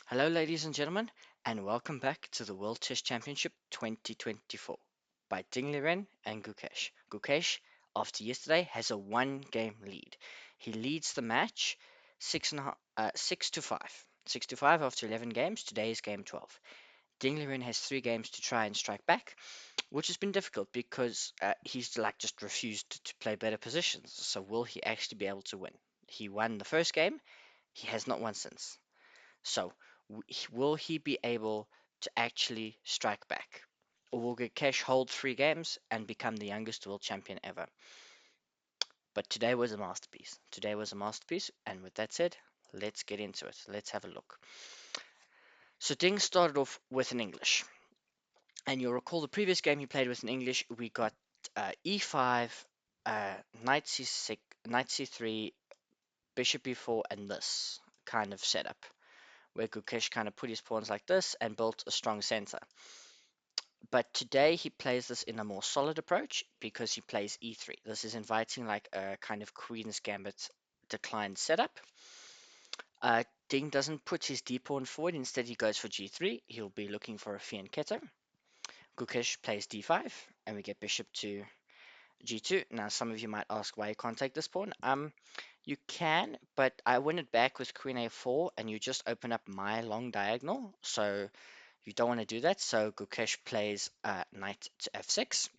Hello, ladies and gentlemen, and welcome back to the World Chess Championship 2024 by Ding Liren and Gukesh. Gukesh, after yesterday, has a one-game lead. He leads the match 6 to 5. 6 to 5 after 11 games. Today is game 12. Ding Liren has 3 games to try and strike back, which has been difficult because he's like just refused to play better positions. So will he actually be able to win? He won the first game. He has not won since. So, will he be able to actually strike back? Or will Gukesh hold 3 games and become the youngest world champion ever? But today was a masterpiece. Today was a masterpiece. And with that said, let's get into it. Let's have a look. So, Ding started off with an English. And you'll recall the previous game he played with an English, we got e5, knight c6, knight c3, bishop e4, and this kind of setup, where Gukesh kind of put his pawns like this and built a strong center. But today he plays this in a more solid approach because he plays e3. This is inviting like a kind of Queen's Gambit declined setup. Ding doesn't put his d pawn forward, instead he goes for g3. He'll be looking for a fianchetto. Gukesh plays d5, and we get bishop to g2. Now, some of you might ask why you can't take this pawn. You can, but I win it back with queen a4, and you just open up my long diagonal. So you don't want to do that. So Gukesh plays knight to f6.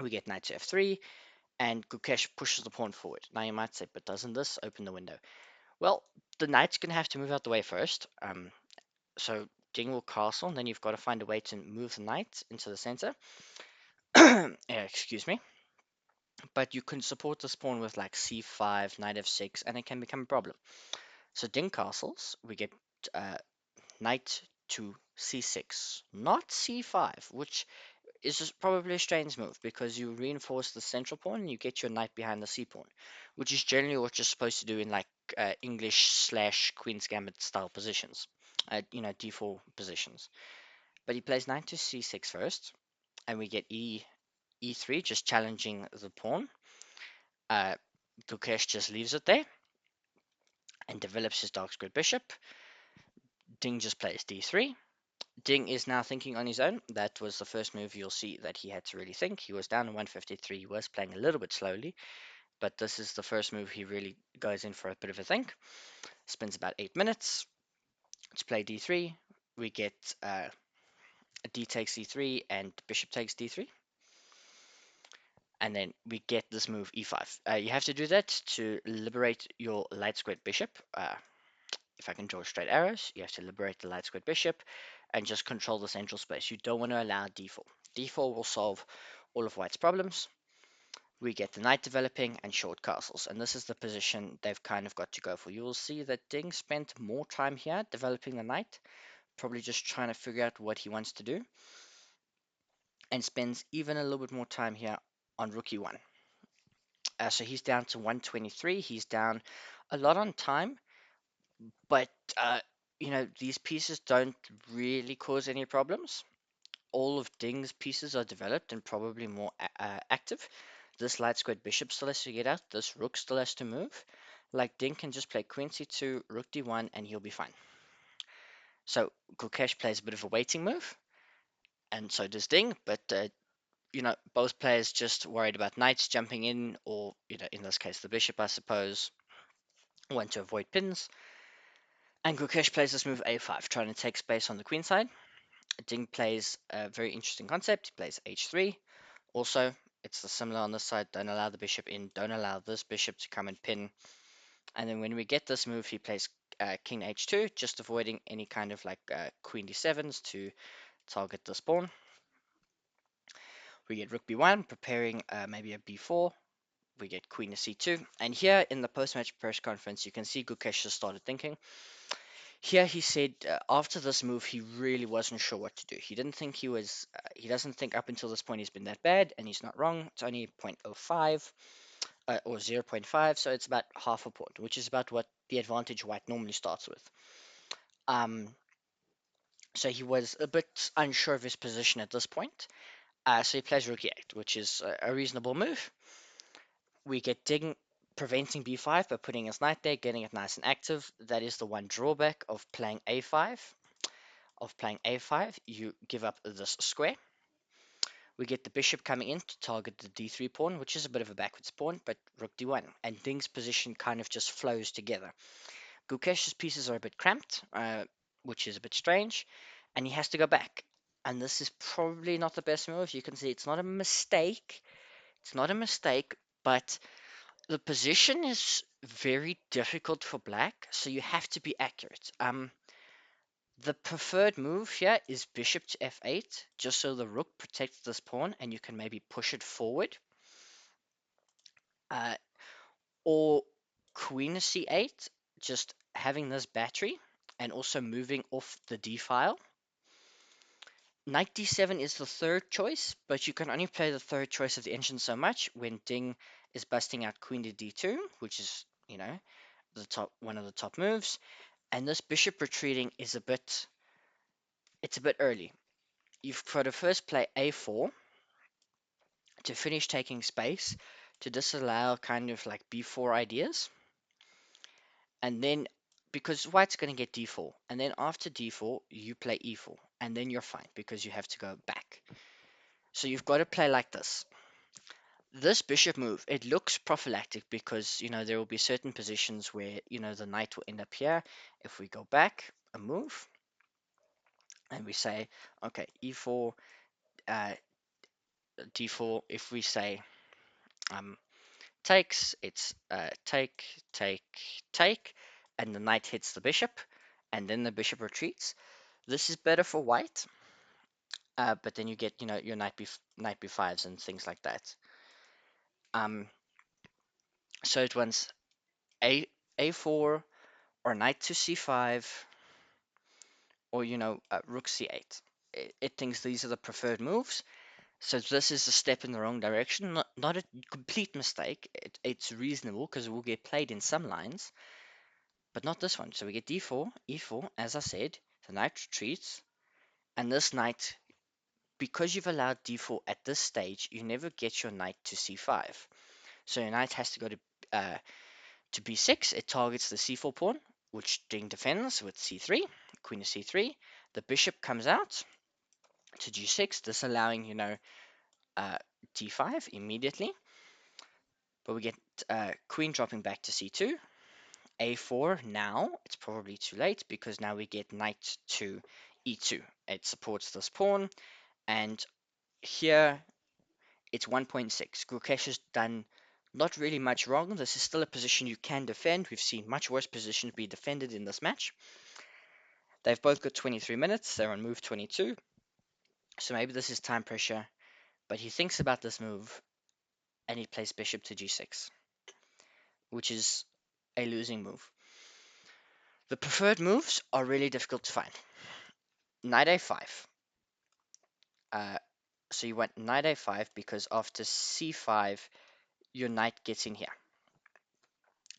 We get knight to f3, and Gukesh pushes the pawn forward. Now you might say, but doesn't this open the window? Well, the knight's going to have to move out the way first. So Ding will castle, and then you've got to find a way to move the knight into the center. Excuse me. But you can support this pawn with like c5, knight f6, and it can become a problem. So Ding castles, we get uh, knight to c6, not c5, which is just probably a strange move because you reinforce the central pawn and you get your knight behind the c pawn, which is generally what you're supposed to do in like English slash Queen's Gambit style positions, d4 positions. But he plays knight to c6 first, and we get e3, just challenging the pawn. Uh, Gukesh just leaves it there and develops his dark squared bishop. Ding just plays d3. Ding is now thinking on his own. That was the first move you'll see that he had to really think. He was down to 153. He was playing a little bit slowly, but this is the first move he really goes in for a bit of a think. Spends about 8 minutes. Let's play d3. We get d takes e3 and bishop takes d3. And then we get this move e5. You have to do that to liberate your light squared bishop. If I can draw straight arrows, you have to liberate the light squared bishop and just control the central space. You don't want to allow d4. d4 will solve all of white's problems. We get the knight developing and short castles, and this is the position they've kind of got to go for. You will see that Ding spent more time here developing the knight, probably just trying to figure out what he wants to do, and spends even a little bit more time here on rook e1. So he's down to 123. He's down a lot on time, but these pieces don't really cause any problems. All of Ding's pieces are developed and probably more active. This light squared bishop still has to get out. This rook still has to move. Like Ding can just play queen c2, rook d1, and he'll be fine. So Gukesh plays a bit of a waiting move, and so does Ding. But both players just worried about knights jumping in, or in this case the bishop, I suppose, want to avoid pins. And Gukesh plays this move a5, trying to take space on the queen side. Ding plays a very interesting concept. He plays h3. Also, it's the similar on this side. Don't allow the bishop in. Don't allow this bishop to come and pin. And then when we get this move, he plays king h2, just avoiding any kind of like queen d7s to target this pawn. We get rook b1, preparing maybe a b4. We get queen to c2. And here in the post-match press conference, you can see Gukesh has started thinking. Here he said after this move, he really wasn't sure what to do. He didn't think he doesn't think up until this point he's been that bad, and he's not wrong. It's only 0.05 or 0.5, so it's about half a point, which is about what the advantage white normally starts with. So he was a bit unsure of his position at this point. So he plays rook e8, which is a reasonable move. We get Ding preventing b5 by putting his knight there, getting it nice and active. That is the one drawback of playing a5. You give up this square. We get the bishop coming in to target the d3 pawn, which is a bit of a backwards pawn, but rook d1. And Ding's position kind of just flows together. Gukesh's pieces are a bit cramped, which is a bit strange, and he has to go back. And this is probably not the best move. You can see it's not a mistake. It's not a mistake, but the position is very difficult for black, so you have to be accurate. The preferred move here is bishop to f8, just so the rook protects this pawn and you can maybe push it forward. Uh, or queen c8, just having this battery and also moving off the d file. Knight d7 is the third choice, but you can only play the third choice of the engine so much when Ding is busting out queen to d2, which is, one of the top moves. And this bishop retreating is it's a bit early. You've got to first play a4 to finish taking space to disallow kind of like b4 ideas. And then, because white's going to get d4, and then after d4, you play e4, and then you're fine because you have to go back. So you've got to play like this. This bishop move, it looks prophylactic because, there will be certain positions where, the knight will end up here. If we go back a move, and we say, okay, e4, d4, if we say takes, it's take, take, take, and the knight hits the bishop, and then the bishop retreats. This is better for white, but then you get, your knight b5s and things like that. So it wants a4 or knight to c5 or, rook c8. It thinks these are the preferred moves. So this is a step in the wrong direction, not a complete mistake. It's reasonable because it will get played in some lines, but not this one. So we get d4, e4, as I said, the knight retreats, and this knight, because you've allowed d4 at this stage, you never get your knight to c5. So your knight has to go to b6. It targets the c4 pawn, which Ding defends with c3, queen to c3. The bishop comes out to g6, this allowing, d5 immediately. But we get queen dropping back to c2, a4. Now it's probably too late because now we get knight to e2. It supports this pawn, and here it's 1.6. Gukesh has done not really much wrong. This is still a position you can defend. We've seen much worse positions be defended in this match. They've both got 23 minutes. They're on move 22. So maybe this is time pressure, but he thinks about this move and he plays bishop to g6, which is a losing move. The preferred moves are really difficult to find. Knight a5. So you want knight a5 because after c5, your knight gets in here,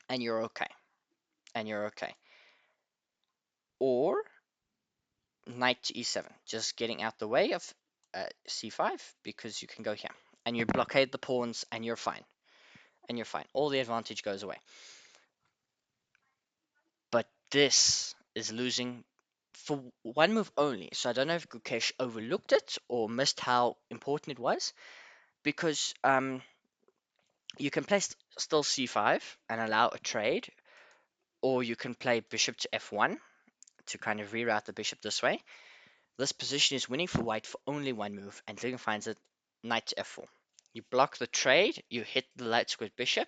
and you're okay. Or knight to e7, just getting out the way of c5 because you can go here, and you blockade the pawns, and you're fine. All the advantage goes away. But this is losing for one move only. So I don't know if Gukesh overlooked it or missed how important it was, because you can play still c5 and allow a trade, or you can play bishop to f1 to kind of reroute the bishop this way. This position is winning for white for only one move, and Ding finds it knight to f4. You block the trade, you hit the light squared bishop,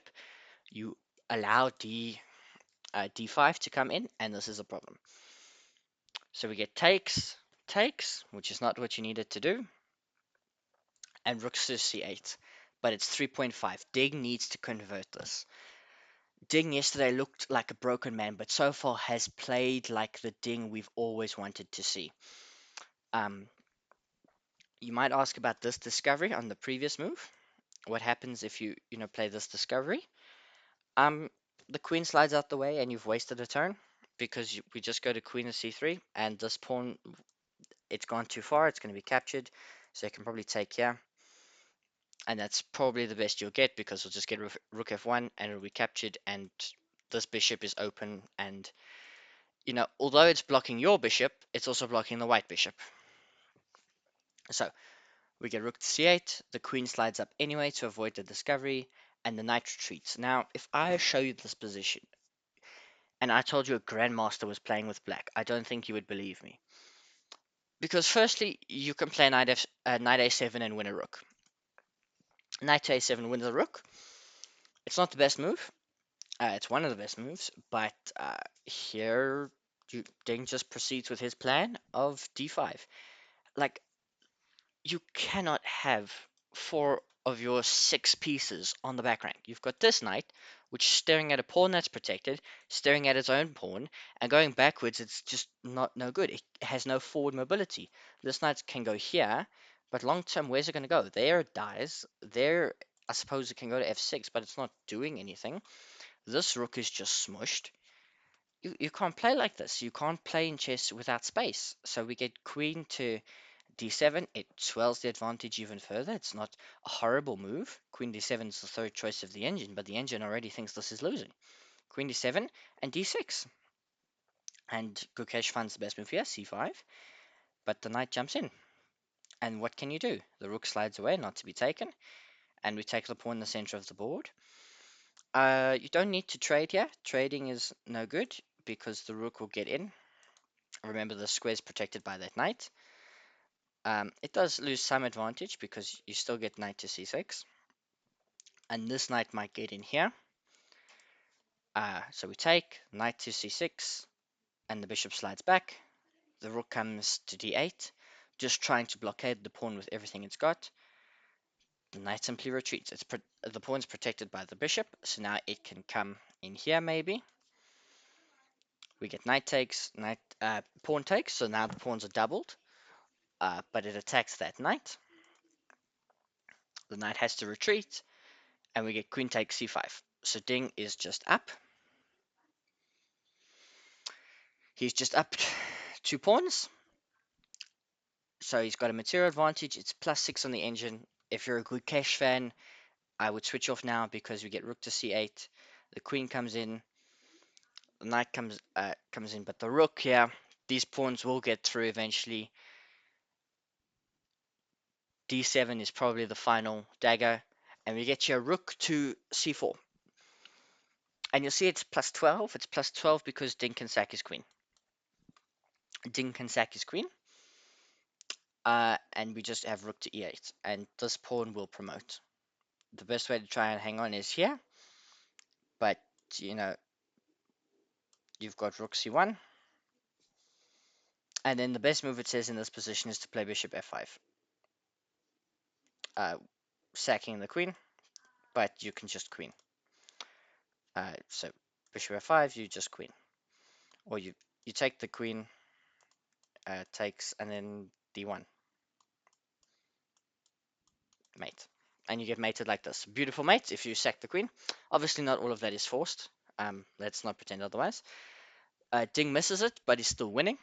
you allow d5 to come in, and this is a problem. So we get takes, which is not what you needed to do, and rook to c8. But it's 3.5. Ding needs to convert this. Ding yesterday looked like a broken man, but so far has played like the Ding we've always wanted to see. You might ask about this discovery on the previous move. What happens if you play this discovery? The queen slides out the way and you've wasted a turn because we just go to queen to c3, and this pawn, it's gone too far. It's going to be captured, so you can probably take here. and that's probably the best you'll get because we'll just get rook f1 and it'll be captured, and this bishop is open, and although it's blocking your bishop, it's also blocking the white bishop. So we get rook to c8, the queen slides up anyway to avoid the discovery, and the knight retreats. Now, if I show you this position, and I told you a grandmaster was playing with black, I don't think you would believe me. Because firstly, you can play knight a7 and win a rook. Knight to a7 wins a rook. It's not the best move. It's one of the best moves, but here Ding just proceeds with his plan of d5. Like, you cannot have four of your six pieces on the back rank. You've got this knight, which is staring at a pawn that's protected, staring at its own pawn, and going backwards, it's just no good. It has no forward mobility. This knight can go here, but long term, where's it going to go? There it dies. There, I suppose it can go to f6, but it's not doing anything. This rook is just smushed. You can't play like this. You can't play in chess without space. So we get queen to d7. It swells the advantage even further. It's not a horrible move. Queen d7 is the third choice of the engine, but the engine already thinks this is losing. Queen d7 and d6. And Gukesh finds the best move here, c5. But the knight jumps in. And what can you do? The rook slides away, not to be taken. And we take the pawn in the center of the board. You don't need to trade here. Trading is no good because the rook will get in. Remember, the square is protected by that knight. It does lose some advantage because you still get knight to c6. And this knight might get in here. So we take knight to c6, and the bishop slides back. The rook comes to d8, just trying to blockade the pawn with everything it's got. The knight simply retreats. The pawn's protected by the bishop, so now it can come in here maybe. We get knight takes, pawn takes, so now the pawns are doubled, but it attacks that knight. The knight has to retreat, and we get queen takes c5. So Ding is just up. He's just up 2 pawns. So he's got a material advantage. It's +6 on the engine. If you're a Gukesh fan, I would switch off now because we get rook to c8. The queen comes in. The knight comes in, but the rook here, these pawns will get through eventually. d7 is probably the final dagger, and we get here rook to c4. And you'll see it's +12. It's +12 because Ding can sack his queen. Ding can sack his queen. And we just have rook to e8, and this pawn will promote. The best way to try and hang on is here, but you've got rook c1, and then the best move it says in this position is to play bishop f5, sacking the queen, but you can just queen. So bishop f5, you just queen, or you take the queen, takes, and then d1, mate. And you get mated like this. Beautiful mate if you sack the queen. Obviously, not all of that is forced. Let's not pretend otherwise. Ding misses it, but he's still winning.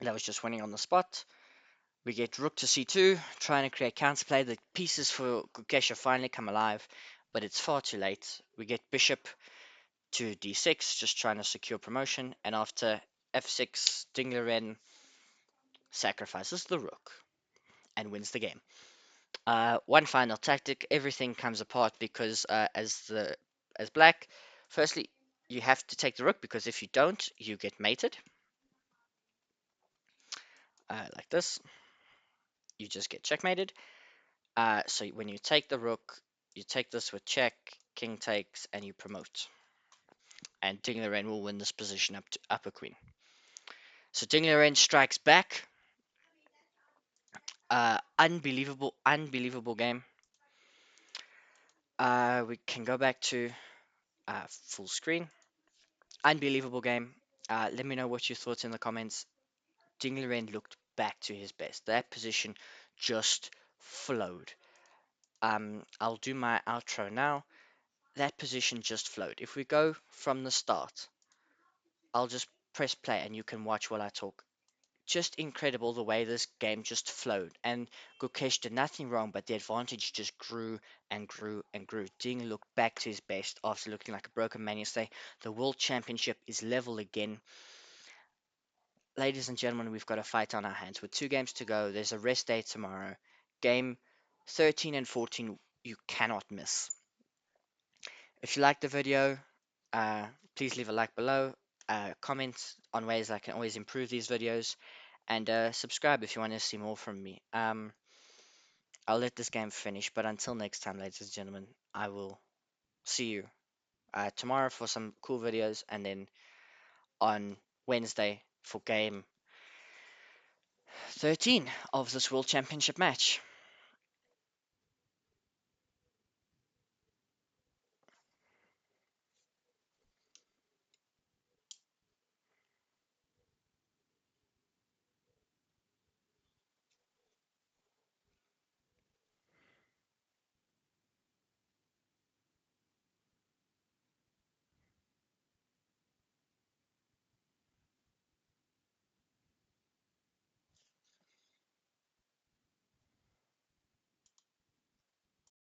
That was just winning on the spot. We get rook to c2, trying to create counterplay. The pieces for Gukesh have finally come alive, but it's far too late. We get bishop to d6, just trying to secure promotion. And after f6, Ding Liren sacrifices the rook and wins the game. One final tactic: everything comes apart because as black, firstly, you have to take the rook because if you don't, you get mated. Like this, you just get checkmated. So when you take the rook, you take this with check, king takes, and you promote. And Ding Liren will win this position up to upper queen. So Ding Liren strikes back. Unbelievable game. We can go back to full screen. Unbelievable game. Let me know what you thought in the comments. Ding Liren looked back to his best. That position just flowed. I'll do my outro now. That position just flowed. If we go from the start, I'll just press play and you can watch while I talk. just incredible the way this game just flowed. And Gukesh did nothing wrong, but the advantage just grew and grew and grew. Ding looked back to his best after looking like a broken man yesterday. The World Championship is level again. Ladies and gentlemen, we've got a fight on our hands. With 2 games to go, there's a rest day tomorrow. Game 13 and 14, you cannot miss. If you like the video, uh, please leave a like below. Comment on ways I can always improve these videos, and subscribe if you want to see more from me. I'll let this game finish, but until next time, ladies and gentlemen, I will see you tomorrow for some cool videos, and then on Wednesday for game 13 of this World Championship match.